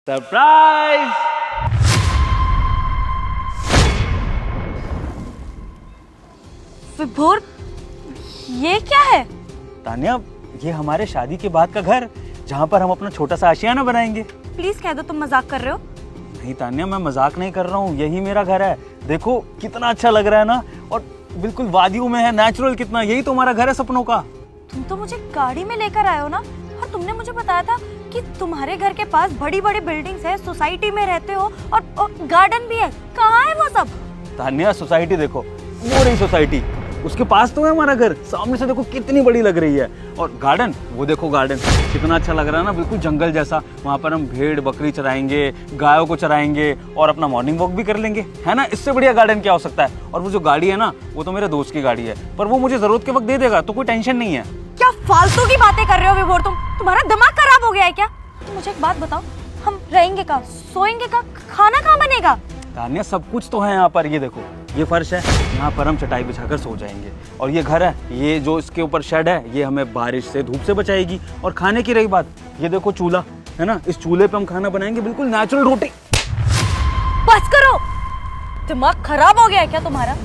Surprise. विभोर, ये क्या है? तान्या, ये हमारे शादी के बाद का घर, जहाँ पर हम अपना छोटा सा आशियाना बनाएंगे। प्लीज कह दो तुम मजाक कर रहे हो। नहीं तान्या, मैं मजाक नहीं कर रहा हूँ, यही मेरा घर है। देखो कितना अच्छा लग रहा है ना, और बिल्कुल वादियों में है, नेचुरल कितना। यही तो हमारा घर है सपनों का। तुम तो मुझे गाड़ी में लेकर आए हो ना, और तुमने मुझे बताया था कि तुम्हारे घर के पास बड़ी बड़ी बिल्डिंग्स है, सोसाइटी में रहते हो और गार्डन भी है। कहाँ है वो सब? तान्या, सोसाइटी देखो, वो रही सोसाइटी, उसके पास तो है हमारा घर। सामने से देखो कितनी बड़ी लग रही है। और गार्डन, वो देखो गार्डन कितना अच्छा लग रहा है ना, बिल्कुल जंगल जैसा। वहाँ पर हम भेड़ बकरी चराएंगे, गायों को चराएंगे और अपना मॉर्निंग वॉक भी कर लेंगे, है ना। इससे बढ़िया गार्डन क्या हो सकता है। और वो जो गाड़ी है ना, वो तो मेरे दोस्त की गाड़ी है, पर वो मुझे जरूरत के वक्त दे देगा, तो कोई टेंशन नहीं है। क्या फालतू की बातें कर रहे हो विभोर? तुम्हारा दिमाग खराब हो गया है क्या? तुम मुझे एक बात बताओ, हम रहेंगे कहाँ, सोएंगे कहाँ, खाना कहाँ बनेगा? तान्या, सब कुछ तो है यहाँ पर। ये देखो, ये फर्श है, यहाँ पर हम चटाई बिछाकर सो जाएंगे। और ये घर है, ये जो इसके ऊपर शेड है, ये हमें बारिश से धूप से बचाएगी। और खाने की रही बात, ये देखो चूल्हा है ना, इस चूल्हे पे हम खाना बनाएंगे, बिल्कुल नेचुरल रोटी। बस करो, दिमाग खराब हो गया है क्या तुम्हारा?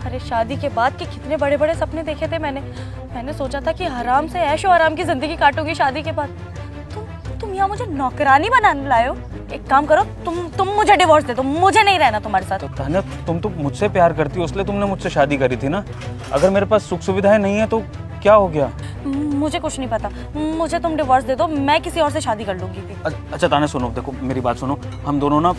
अरे शादी के बाद के कितने बड़े बड़े सपने देखे थे मैंने सोचा था कि आराम से ऐशो आराम की जिंदगी काटूंगी शादी के बाद। तुम यहाँ मुझे नौकरानी बनाने लाए हो। एक काम करो, तुम मुझे डिवोर्स दे दो, मुझे नहीं रहना तुम्हारे साथ। तो तान्या, तुम तो मुझसे प्यार करती हो, इसलिए तुमने मुझसे शादी करी थी ना। अगर मेरे पास सुख सुविधाएं नहीं है तो क्या हो गया? मुझे कुछ नहीं पता, मुझे तुम डिवोर्स दे दो, मैं किसी और से शादी कर लूंगी। अच्छा तान्या, सुनो, देखो मेरी बात सुनो। हम दोनों ना,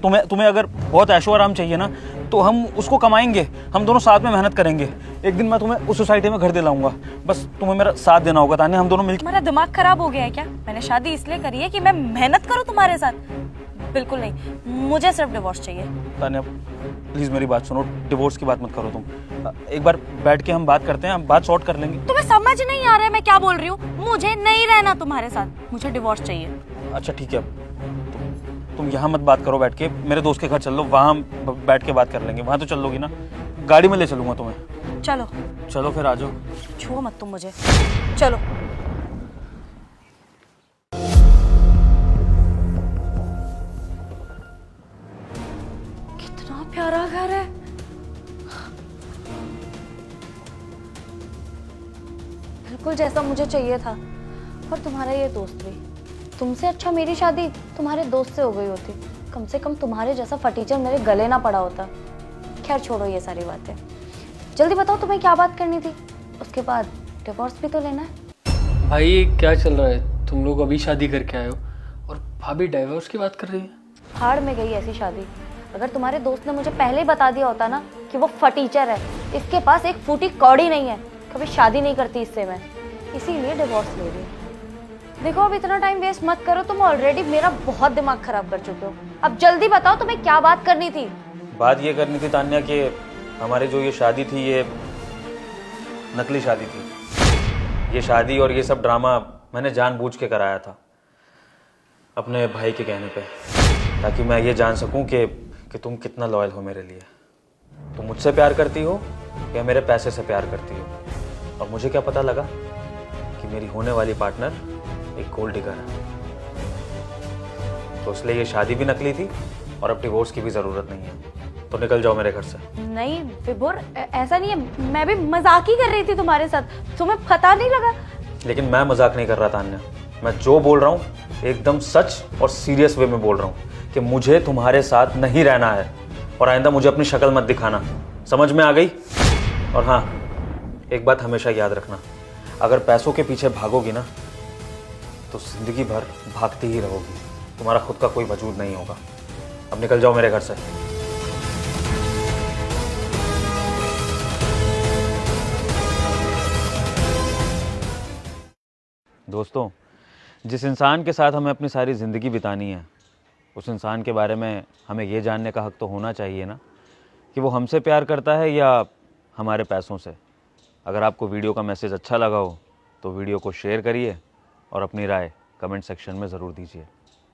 तुम्हें अगर बहुत ऐशो आराम चाहिए ना, तो हम उसको कमाएंगे, हम दोनों साथ में मेहनत करेंगे। एक दिन मैं तुम्हें उस सोसाइटी में घर दिलाऊंगा, बस तुम्हें मेरा साथ देना होगा तान्या, हम दोनों मिलकर। तुम्हारा दिमाग खराब हो गया है क्या? मैंने शादी इसलिए करी है कि मैं मेहनत करूं तुम्हारे साथ? बिल्कुल नहीं, मुझे सिर्फ डिवोर्स चाहिए। तान्या प्लीज मेरी बात सुनो, डिवोर्स की बात मत करो तुम। एक बार बैठ के हम बात करते हैं, हम बात सॉर्ट कर लेंगे। तुम्हें समझ नहीं आ रहा है मैं क्या बोल रही हूँ? मुझे नहीं रहना तुम्हारे साथ, मुझे डिवोर्स चाहिए। अच्छा ठीक है, तुम यहाँ मत बात करो, बैठ के मेरे दोस्त के घर चल लो, वहाँ बैठ के बात कर लेंगे। वहाँ तो चल लोगी ना, गाड़ी में ले चलूंगा तुम्हें। चलो चलो फिर आ जाओ। छुओ मत तुम मुझे, चलो। कितना प्यारा घर है। बिल्कुल जैसा मुझे चाहिए था। और तुम्हारा ये दोस्त भी, तुमसे अच्छा मेरी शादी तुम्हारे दोस्त से हो गई होती। कम से कम तुम्हारे जैसा फटीचर मेरे गले ना पड़ा होता। खैर छोड़ो ये सारी बातें, जल्दी बताओ तुम्हें क्या बात करनी थी। उसके बाद डिवोर्स भी तो लेना है। भाई क्या चल रहा है? तुम लोग अभी शादी करके आए हो और भाभी डाइवोर्स की बात कर रही है। हाड़ में गई ऐसी शादी। अगर तुम्हारे दोस्त ने मुझे पहले ही बता दिया होता ना कि वो फटीचर है, इसके पास एक फूटी कौड़ी नहीं है, कभी शादी नहीं करती इससे मैं, इसीलिए डिवोर्स ले रही हूँ। देखो अब इतना टाइम वेस्ट मत करो, तुम ऑलरेडी मेरा बहुत दिमाग खराब कर चुके हो। अब जल्दी बताओ तुम्हें क्या बात करनी थी। बात ये करनी थी तान्या कि हमारी जो ये शादी थी, ये नकली शादी थी। ये शादी और ये सब ड्रामा मैंने जानबूझ के कराया था, अपने भाई के कहने पे, ताकि मैं ये जान सकूं कि तुम कितना लॉयल हो मेरे लिए। तुम मुझसे प्यार करती हो या मेरे पैसे से प्यार करती हो। और मुझे क्या पता लगा कि मेरी होने वाली पार्टनर एक गोल्ड डिगर है। तो इसलिए ये शादी भी नकली थी और अब डिवोर्स की भी जरूरत नहीं है। तो निकल जाओ मेरे घर से। नहीं विभोर, ऐसा नहीं है, मैं भी मजाक ही कर रही थी तुम्हारे साथ, तुम्हें पता नहीं लगा? लेकिन मैं मजाक नहीं कर रहा तान्या, मैं जो बोल रहा हूँ एकदम सच और सीरियस वे में बोल रहा हूँ कि मुझे तुम्हारे साथ नहीं रहना है। और आइंदा मुझे अपनी शक्ल मत दिखाना, समझ में आ गई? और हाँ, एक बात हमेशा याद रखना, अगर पैसों के पीछे भागोगी ना तो जिंदगी भर भागती ही रहोगी, तुम्हारा खुद का कोई वजूद नहीं होगा। अब निकल जाओ मेरे घर से। दोस्तों, जिस इंसान के साथ हमें अपनी सारी ज़िंदगी बितानी है, उस इंसान के बारे में हमें ये जानने का हक तो होना चाहिए ना कि वो हमसे प्यार करता है या हमारे पैसों से। अगर आपको वीडियो का मैसेज अच्छा लगा हो तो वीडियो को शेयर करिए और अपनी राय कमेंट सेक्शन में ज़रूर दीजिए।